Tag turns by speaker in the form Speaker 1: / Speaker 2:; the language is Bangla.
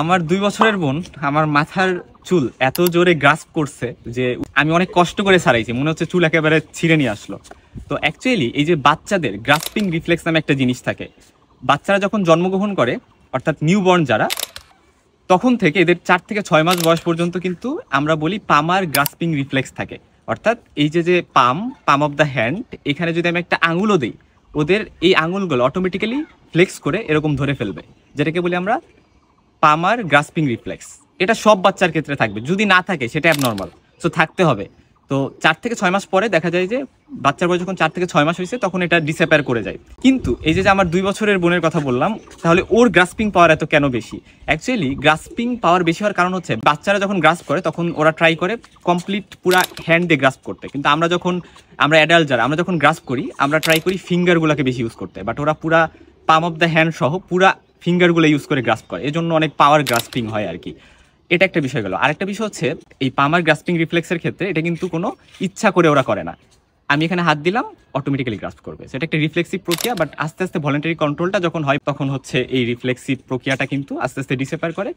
Speaker 1: আমার 2 বছরের বোন আমার মাথার চুল এত জোরে গ্রাস্প করছে যে আমি অনেক কষ্ট করে ছাড়াইছি, মনে হচ্ছে চুল একেবারে ছিঁড়ে নিয়ে আসলো। তো অ্যাকচুয়ালি এই যে বাচ্চাদের গ্রাস্পিং রিফ্লেক্স নামে একটা জিনিস থাকে, বাচ্চারা যখন জন্মগ্রহণ করে অর্থাৎ নিউবর্ন যারা, তখন থেকে এদের 4 থেকে 6 মাস বয়স পর্যন্ত কিন্তু আমরা বলি পামার গ্রাস্পিং রিফ্লেক্স থাকে। অর্থাৎ এই যে পাম অফ দ্য হ্যান্ড, এখানে যদি আমি একটা আঙুলও দিই, ওদের এই আঙুলগুলো অটোমেটিক্যালি ফ্লেক্স করে এরকম ধরে ফেলবে, যেটাকে বলি আমরা পামার গ্রাস্পিং রিফ্লেক্স। এটা সব বাচ্চার ক্ষেত্রে থাকবে, যদি না থাকে সেটা অ্যাবনর্মাল, সো থাকতে হবে। তো 4 থেকে 6 মাস পরে দেখা যায় যে বাচ্চার বয়স যখন 4 থেকে 6 মাস হয়েছে তখন এটা ডিসঅ্যাপিয়ার করে যায়। কিন্তু এই যে আমার 2 বছরের বোনের কথা বললাম, তাহলে ওর গ্রাস্পিং পাওয়ার এত কেন বেশি? অ্যাকচুয়ালি গ্রাস্পিং পাওয়ার বেশি হওয়ার কারণ হচ্ছে বাচ্চারা যখন গ্রাস্প করে তখন ওরা ট্রাই করে কমপ্লিট পুরা হ্যান্ড দিয়ে গ্রাস্প করতে, কিন্তু আমরা অ্যাডাল্ট যারা, আমরা যখন গ্রাস্প করি আমরা ট্রাই করি ফিঙ্গারগুলোকে বেশি ইউজ করতে, বাট ওরা পুরা পাম অফ দ্য হ্যান্ড সহ পুরা ফিঙ্গারগুলো ইউজ করে গ্রাস্প করে, এজন্য অনেক পাওয়ার গ্রাস্পিং হয় আর কি। এটা একটা বিষয় গেল। আরেকটা বিষয় হচ্ছে এই পামার গ্রাস্পিং রিফ্লেক্সের ক্ষেত্রে এটা কিন্তু কোনো ইচ্ছা করে ওরা করে না, আমি এখানে হাত দিলাম অটোমেটিক্যালি গ্রাস্প করবে, সেটা একটা রিফ্লেক্সিভ প্রক্রিয়া। বাট আস্তে আস্তে ভলেন্টারি কন্ট্রোলটা যখন হয় তখন হচ্ছে এই রিফ্লেক্সিভ প্রক্রিয়াটা কিন্তু আস্তে আস্তে ডিসঅ্যাপিয়ার করে।